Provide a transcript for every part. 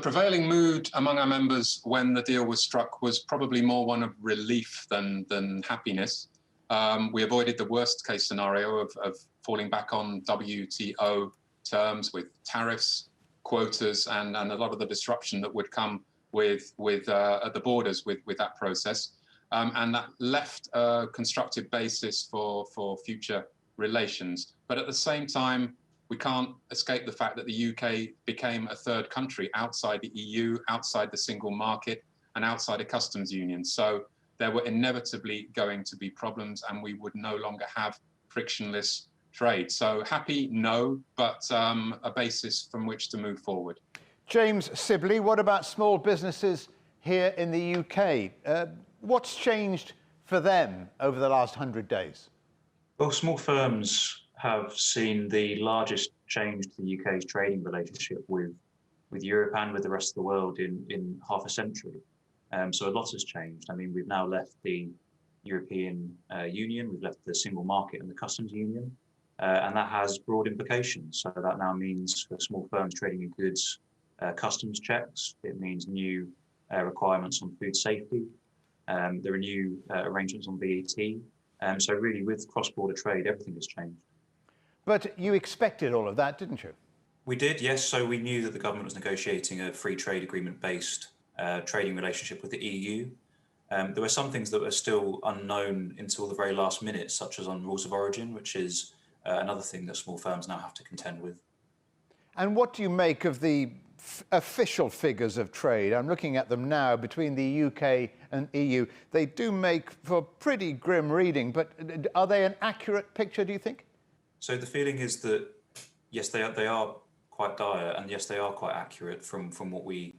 prevailing mood among our members when the deal was struck was probably more one of relief than happiness. We avoided the worst case scenario of falling back on WTO terms with tariffs, quotas, and a lot of the disruption that would come with at the borders with that process. And that left a constructive basis for future relations. But at the same time, we can't escape the fact that the UK became a third country outside the EU, outside the single market, and outside a customs union. So there were inevitably going to be problems, and we would no longer have frictionless trade. So happy, no, but a basis from which to move forward. James Sibley, what about small businesses here in the UK? What's changed for them over the last 100 days? Well, small firms have seen the largest change to the UK's trading relationship with Europe and with the rest of the world in half a century. So a lot has changed. I mean, we've now left the European Union, we've left the single market and the customs union, and that has broad implications. So that now means for small firms trading in goods, customs checks. It means new requirements on food safety. There are new arrangements on VAT. So really, with cross-border trade, everything has changed. But you expected all of that, didn't you? We did, yes. So we knew that the government was negotiating a free trade agreement-based trading relationship with the EU. There were some things that were still unknown until the very last minute, such as on rules of origin, which is another thing that small firms now have to contend with. And what do you make of the official figures of trade? I'm looking at them now between the UK and EU. They do make for pretty grim reading, but are they an accurate picture, do you think? So the feeling is that, yes, they are quite dire, and yes, they are quite accurate from what we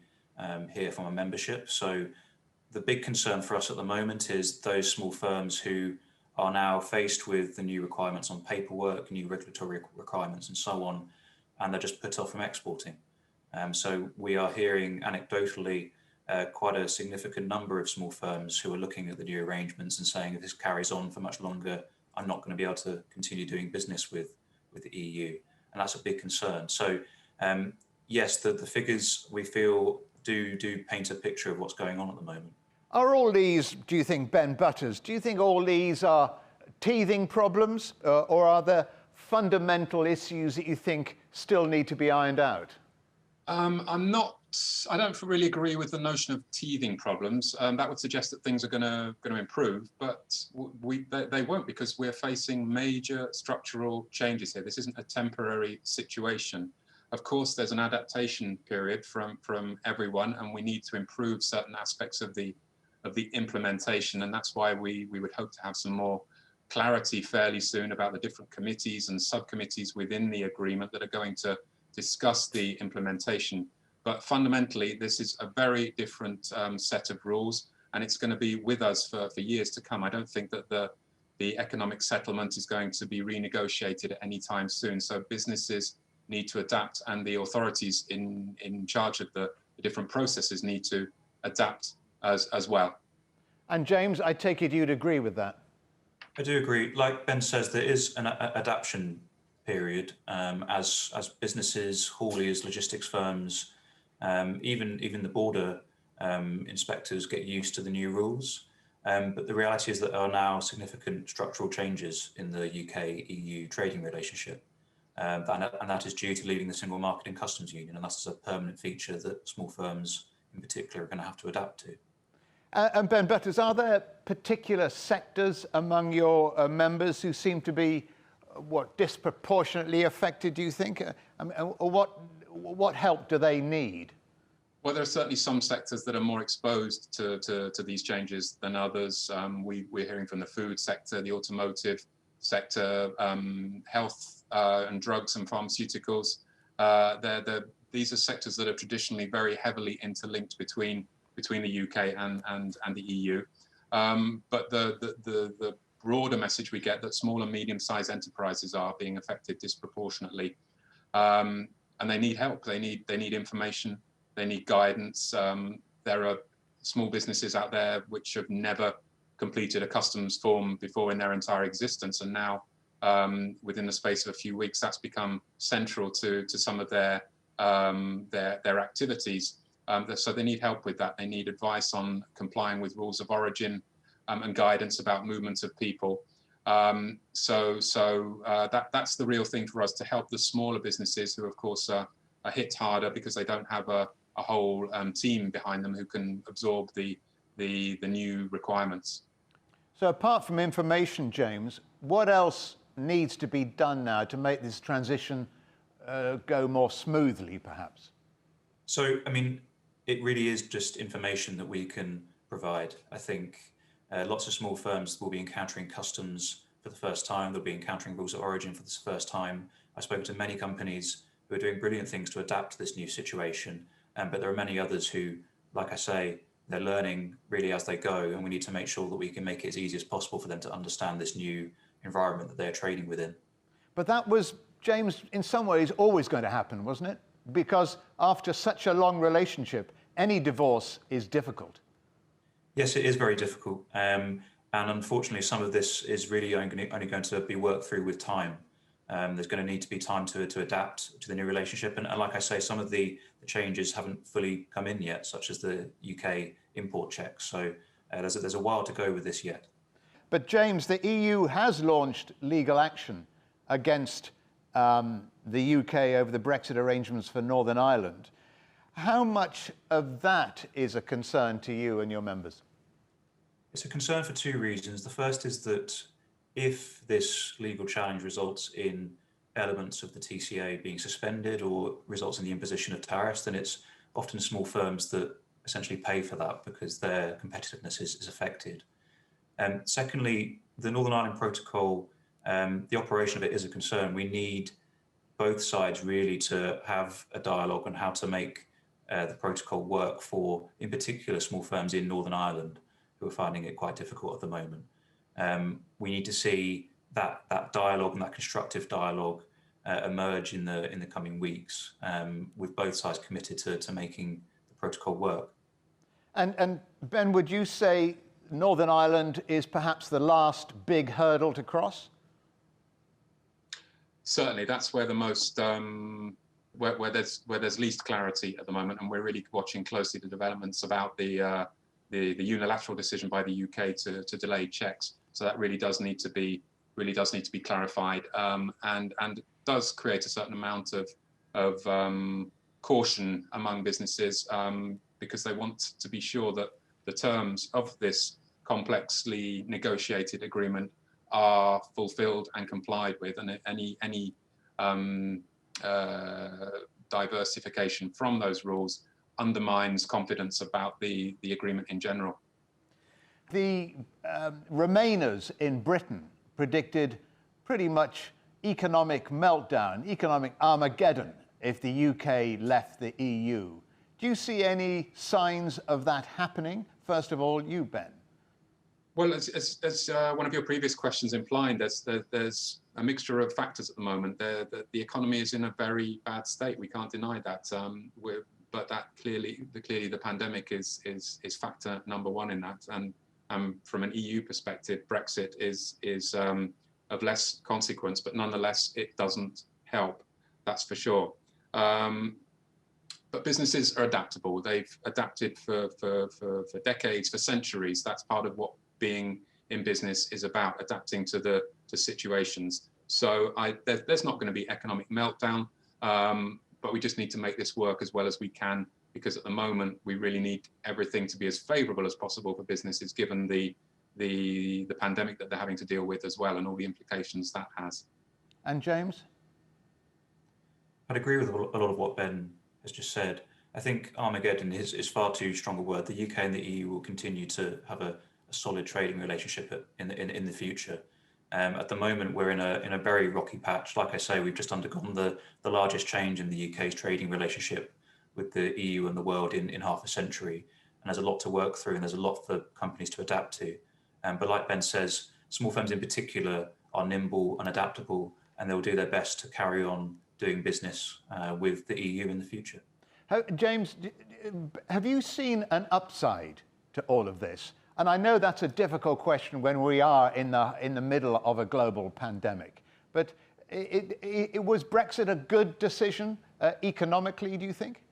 hear from our membership. So the big concern for us at the moment is those small firms who are now faced with the new requirements on paperwork, new regulatory requirements and so on, and they're just put off from exporting. So we are hearing anecdotally quite a significant number of small firms who are looking at the new arrangements and saying, if this carries on for much longer, I'm not going to be able to continue doing business with the EU. And that's a big concern. So yes, the figures we feel do paint a picture of what's going on at the moment. Are all these, do you think, Ben Butters, do you think all these are teething problems or are there fundamental issues that you think still need to be ironed out? I don't really agree with the notion of teething problems. That would suggest that things are going to improve, but they won't, because we're facing major structural changes here. This isn't a temporary situation. Of course, there's an adaptation period from everyone, and we need to improve certain aspects of the implementation, and that's why we would hope to have some more clarity fairly soon about the different committees and subcommittees within the agreement that are going to discuss the implementation. But fundamentally, this is a very different set of rules, and it's going to be with us for years to come. I don't think that the economic settlement is going to be renegotiated at any time soon. So businesses need to adapt, and the authorities in charge of the different processes need to adapt as well. And James, I take it you'd agree with that? I do agree. Like Ben says, there is an adaptation period as businesses, hauliers, logistics firms, even the border inspectors get used to the new rules. But the reality is that there are now significant structural changes in the UK-EU trading relationship. And that is due to leaving the single market and customs union, and that's a permanent feature that small firms in particular are going to have to adapt to. And Ben Butters, are there particular sectors among your members who seem to be disproportionately affected, do you think? What help do they need? Well, there are certainly some sectors that are more exposed to these changes than others. We're hearing from the food sector, the automotive sector, health and drugs and pharmaceuticals. These are sectors that are traditionally very heavily interlinked between the UK and the EU. But the broader message we get that small and medium-sized enterprises are being affected disproportionately, and they need help. They need information. They need guidance. There are small businesses out there which have never completed a customs form before in their entire existence, and now within the space of a few weeks, that's become central to some of their activities. So they need help with that. They need advice on complying with rules of origin and guidance about movement of people. That's the real thing for us, to help the smaller businesses who, of course, are hit harder because they don't have a whole team behind them who can absorb the new requirements. So apart from information, James, what else needs to be done now to make this transition go more smoothly, perhaps? So, I mean, it really is just information that we can provide. I think lots of small firms will be encountering customs for the first time. They'll be encountering rules of origin for the first time. I've spoken to many companies who are doing brilliant things to adapt to this new situation. But there are many others who, like I say, they're learning really as they go, and we need to make sure that we can make it as easy as possible for them to understand this new environment that they're trading within. But that was, James, in some ways always going to happen, wasn't it? Because after such a long relationship, any divorce is difficult. Yes, it is very difficult. And unfortunately, some of this is really only going to be worked through with time. There's going to need to be time to adapt to the new relationship. And like I say, some of the changes haven't fully come in yet, such as the UK import checks. So there's a while to go with this yet. But James, the EU has launched legal action against the UK over the Brexit arrangements for Northern Ireland. How much of that is a concern to you and your members? It's a concern for two reasons. The first is that if this legal challenge results in elements of the TCA being suspended or results in the imposition of tariffs, then it's often small firms that essentially pay for that because their competitiveness is affected. Secondly, the Northern Ireland Protocol, the operation of it is a concern. We need both sides really to have a dialogue on how to make the protocol work for, in particular, small firms in Northern Ireland who are finding it quite difficult at the moment. We need to see that dialogue and that constructive dialogue emerge in the coming weeks, with both sides committed to making the protocol work. And Ben, would you say Northern Ireland is perhaps the last big hurdle to cross? Certainly, that's where the most where there's least clarity at the moment, and we're really watching closely the developments about the unilateral decision by the UK to delay checks. So that really does need to be clarified, and does create a certain amount of caution among businesses, because they want to be sure that the terms of this complexly negotiated agreement are fulfilled and complied with, and any diversification from those rules undermines confidence about the agreement in general. The Remainers in Britain predicted pretty much economic meltdown, economic Armageddon if the UK left the EU. Do you see any signs of that happening? First of all, you, Ben. Well, as one of your previous questions implied, there's a mixture of factors at the moment. The economy is in a very bad state. We can't deny that. But that clearly the pandemic is factor number one in that. And from an EU perspective, Brexit is of less consequence, but nonetheless, it doesn't help. That's for sure. But businesses are adaptable. They've adapted for decades, for centuries. That's part of what being in business is about, adapting to situations. So there's not going to be economic meltdown, but we just need to make this work as well as we can, because at the moment we really need everything to be as favourable as possible for businesses, given the pandemic that they're having to deal with as well, and all the implications that has. And James? I'd agree with a lot of what Ben has just said. I think Armageddon is far too strong a word. The UK and the EU will continue to have a solid trading relationship in the future. At the moment, we're in a very rocky patch. Like I say, we've just undergone the largest change in the UK's trading relationship with the EU and the world in half a century. And there's a lot to work through, and there's a lot for companies to adapt to. But like Ben says, small firms in particular are nimble and adaptable, and they'll do their best to carry on doing business with the EU in the future. James, have you seen an upside to all of this? And I know that's a difficult question when we are in the middle of a global pandemic. But was Brexit a good decision economically, do you think?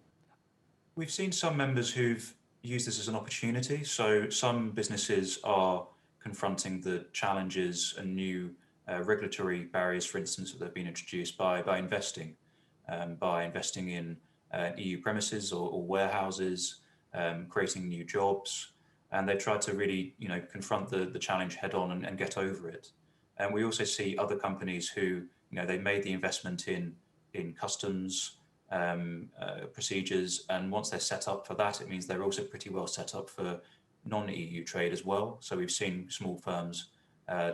We've seen some members who've used this as an opportunity. So some businesses are confronting the challenges and new regulatory barriers, for instance, that have been introduced by investing in EU premises or warehouses, creating new jobs. And they tried to really, confront the challenge head on and get over it. And we also see other companies who, they made the investment in customs procedures, and once they're set up for that, it means they're also pretty well set up for non-EU trade as well. So we've seen small firms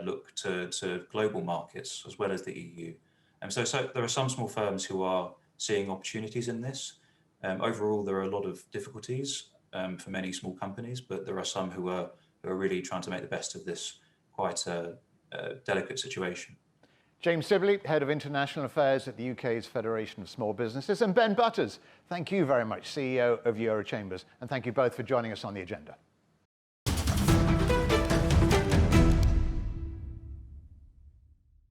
look to global markets as well as the EU. And so there are some small firms who are seeing opportunities in this. Overall, there are a lot of difficulties for many small companies, but there are some who are really trying to make the best of this quite delicate situation. James Sibley, Head of International Affairs at the UK's Federation of Small Businesses, and Ben Butters, thank you very much, CEO of Eurochambres, and thank you both for joining us on the agenda.